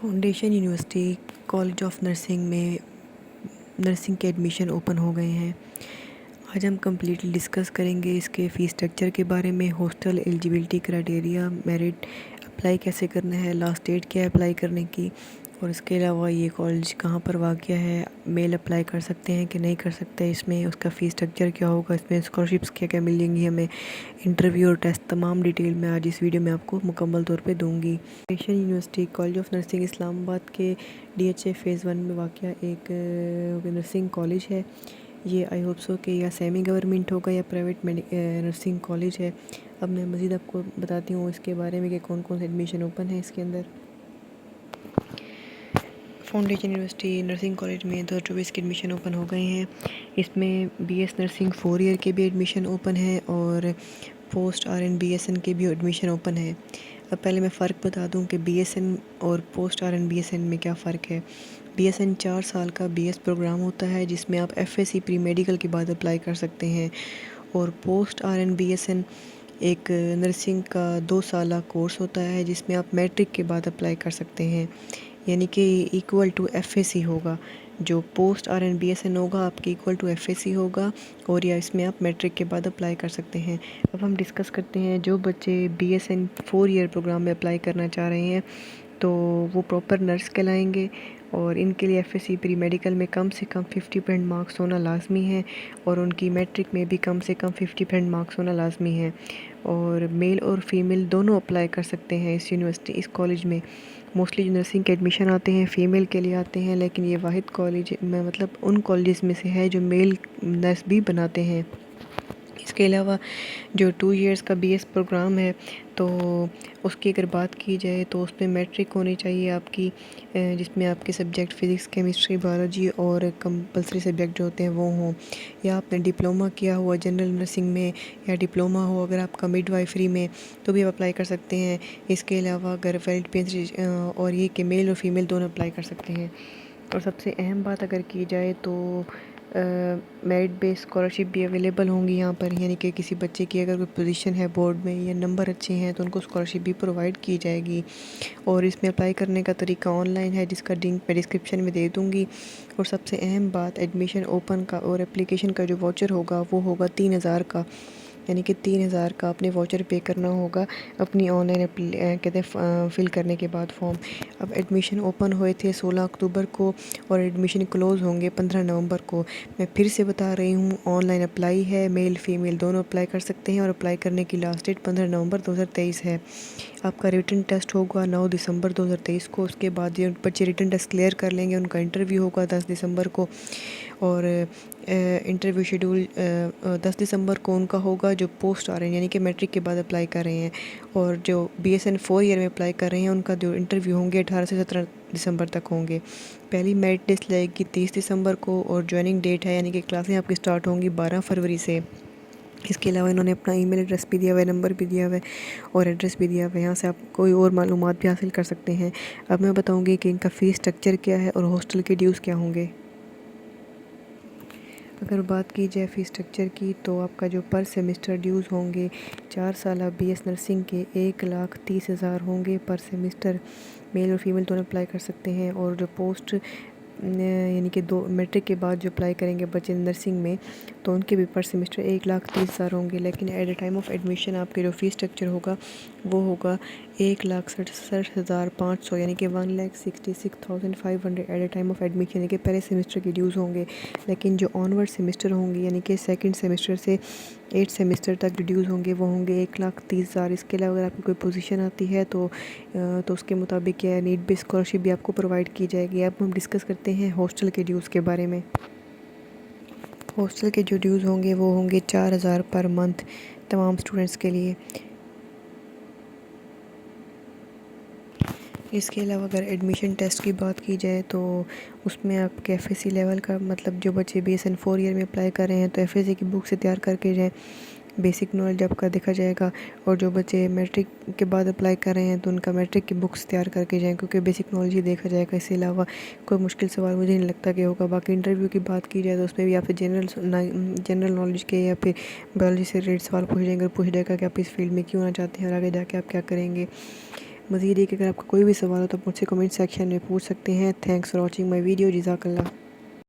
Foundation university college of nursing में nursing के admission open हो गए हैं। आज हम कम्प्लीटली डिस्कस करेंगे इसके फ़ीस स्ट्रक्चर के बारे में, hostel eligibility criteria, merit, apply कैसे करना है, लास्ट डेट क्या है अप्लाई करने की, और इसके अलावा ये कॉलेज कहाँ पर वाक़या है, मेल अप्लाई कर सकते हैं कि नहीं कर सकते, इसमें उसका फ़ीस स्ट्रक्चर क्या होगा, इसमें स्कॉलरशिप्स क्या क्या मिलेंगी हमें, इंटरव्यू और टेस्ट, तमाम डिटेल मैं आज इस वीडियो में आपको मुकम्मल तौर पे दूंगी। Asian university college of nursing Islamabad के DHA फ़ेज़ 1 में वाक़या एक नर्सिंग कॉलेज है। ये आई होप सो कि या सेमी गवर्नमेंट होगा या प्राइवेट नर्सिंग कॉलेज है। अब मैं मज़ीद आपको बताती हूँ इसके बारे में कि कौन कौन से एडमिशन ओपन है इसके अंदर। फाउंडेशन यूनिवर्सिटी नर्सिंग कॉलेज में 2024 के एडमिशन ओपन हो गए हैं। इसमें BS नर्सिंग 4 ईयर के भी एडमिशन ओपन है और पोस्ट RN BSN के भी एडमिशन ओपन है। अब पहले मैं फ़र्क बता दूं कि BSN और पोस्ट RN BSN में क्या फ़र्क है। BSN 4 साल का BS प्रोग्राम होता है जिसमें आप FSC प्री मेडिकल के बाद अप्लाई कर सकते हैं, और पोस्ट RN BSN एक नर्सिंग का 2 साला कोर्स होता है जिसमें आप मैट्रिक के बाद अप्लाई कर सकते हैं, यानी कि इक्वल टू FSC होगा। जो पोस्ट RN BSN होगा आपके इक्वल टू FSC होगा, और या इसमें आप मैट्रिक के बाद अप्लाई कर सकते हैं। अब हम डिस्कस करते हैं जो बच्चे BSN 4 ईयर प्रोग्राम में अप्लाई करना चाह रहे हैं तो वो प्रॉपर नर्स कहलाएंगे, और इनके लिए FSC प्री मेडिकल में कम से कम 50% मार्क्स होना लाजमी है, और उनकी मैट्रिक में भी कम से कम 50% मार्क्स होना लाजमी है। और मेल और फीमेल दोनों अप्लाई कर सकते हैं इस यूनिवर्सिटी, इस कॉलेज में। मोस्टली जो नर्सिंग के एडमिशन आते हैं फ़ीमेल के लिए आते हैं, लेकिन ये वाहिद कॉलेज में मतलब उन कॉलेज में से है जो मेल नर्स भी बनाते हैं। इसके अलावा जो 2 इयर्स का BS प्रोग्राम है तो उसकी अगर बात की जाए तो उसमें मैट्रिक होनी चाहिए आपकी, जिसमें आपके सब्जेक्ट फ़िज़िक्स, केमिस्ट्री, बायोलॉजी और कंपलसरी सब्जेक्ट जो होते हैं वो हों, या आपने डिप्लोमा किया हुआ जनरल नर्सिंग में, या डिप्लोमा हो अगर आपका मिडवाइफरी में तो भी आप अप्लाई कर सकते हैं। इसके अलावा अगर वैलिड PhD और ये कि मेल और फीमेल दोनों अप्लाई कर सकते हैं। और सबसे अहम बात अगर की जाए तो मेरिट बेस्ड स्कॉलरशिप भी अवेलेबल होंगी यहाँ पर, यानी कि किसी बच्चे की अगर कोई पोजीशन है बोर्ड में या नंबर अच्छे हैं तो उनको स्कॉलरशिप भी प्रोवाइड की जाएगी। और इसमें अप्लाई करने का तरीका ऑनलाइन है जिसका लिंक मैं डिस्क्रिप्शन में दे दूँगी। और सबसे अहम बात एडमिशन ओपन का और एप्लीकेशन का जो वाउचर होगा वो होगा 3000 का, यानी कि 3000 का आपने वाउचर पे करना होगा अपनी ऑनलाइन कहते हैं फ़िल करने के बाद फॉर्म। अब एडमिशन ओपन हुए थे 16 अक्टूबर को और एडमिशन क्लोज़ होंगे 15 नवंबर को। मैं फिर से बता रही हूँ, ऑनलाइन अप्लाई है, मेल फीमेल दोनों अप्लाई कर सकते हैं, और अप्लाई करने की लास्ट डेट 15 नवंबर 2023 है। आपका रिटन टेस्ट होगा 9 दिसंबर 2023 को। उसके बाद जो बच्चे रिटन टेस्ट क्लियर कर लेंगे उनका इंटरव्यू होगा 10 दिसंबर को, और इंटरव्यू शेड्यूल 10 दिसंबर को उनका होगा जो पोस्ट RN यानी कि मैट्रिक के बाद अप्लाई कर रहे हैं, और जो BSN 4 ईयर में अप्लाई कर रहे हैं उनका जो इंटरव्यू होंगे 18 से 17 दिसंबर तक होंगे। पहली मेरिट लिस्ट लगेगी 30 दिसंबर को, और ज्वाइनिंग डेट है यानी कि क्लासें आपकी स्टार्ट होंगी 12 फरवरी से। इसके अलावा इन्होंने अपना ईमेल एड्रेस भी दिया हुआ है, नंबर भी दिया हुआ है और एड्रेस भी दिया हुआ है, यहाँ से आप कोई और मालूमात भी हासिल कर सकते हैं। अब मैं बताऊँगी कि इनका फ़ीस स्ट्रक्चर क्या है और हॉस्टल के ड्यूज़ क्या होंगे। अगर बात की जाए फ़ीस स्ट्रक्चर की तो आपका जो पर सेमेस्टर ड्यूज़ होंगे 4 साल BS नर्सिंग के 1,30,000 होंगे पर सेमेस्टर। मेल और फीमेल दोनों अप्लाई कर सकते हैं। और जो पोस्ट यानी कि 2 मैट्रिक के बाद जो अप्लाई करेंगे बच्चे नर्सिंग में तो उनके भी पर सेमेस्टर 1,30,000 होंगे, लेकिन at the time of admission आपके जो फ़ीस स्ट्रक्चर होगा वो होगा 1,67,500, यानी कि 1,66,500 at the time of admission, यानी कि पहले सेमेस्टर के ड्यूज़ होंगे। लेकिन जो ऑनवर्ड सेमेस्टर होंगे यानी कि सेकंड सेमेस्टर से 8 सेमेस्टर तक जो ड्यूज़ होंगे वो होंगे 1,30,000। इसके अलावा अगर आपकी कोई पोजीशन आती है तो उसके मुताबिक क्या है नीड बेस्ड स्कॉलरशिप भी आपको प्रोवाइड की जाएगी। अब हम डिस्कस करते हैं हॉस्टल के ड्यूज़ के बारे में। हॉस्टल के जो ड्यूज़ होंगे वो होंगे 4,000 पर मंथ तमाम स्टूडेंट्स के लिए। इसके अलावा अगर एडमिशन टेस्ट की बात की जाए तो उसमें आपके FSC लेवल का मतलब जो बच्चे BSN 4 ईयर में अप्लाई कर रहे हैं तो FSC की बुक से तैयार करके जाएँ, बेसिक नॉलेज आपका देखा जाएगा। और जो बच्चे मैट्रिक के बाद अप्लाई कर रहे हैं तो उनका मैट्रिक की बुक्स तैयार करके जाएँ, क्योंकि बेसिक नॉलेज ही देखा जाएगा। इसके अलावा कोई मुश्किल सवाल मुझे नहीं लगता कि होगा। बाकी इंटरव्यू की बात की जाए तो उसमें भी आपसे जनरल नॉलेज के या फिर बायोलॉजी से रिलेटेड सवाल पूछ जाएंगे, पूछ जाएगा कि आप इस फील्ड में क्यों आना चाहते हैं और आगे जाके आप क्या करेंगे। مزید یہ کہ اگر آپ کا کوئی بھی سوال ہو تو آپ مجھ سے کمنٹ سیکشن میں پوچھ سکتے ہیں۔ Thanks for watching my video, جزاک اللہ۔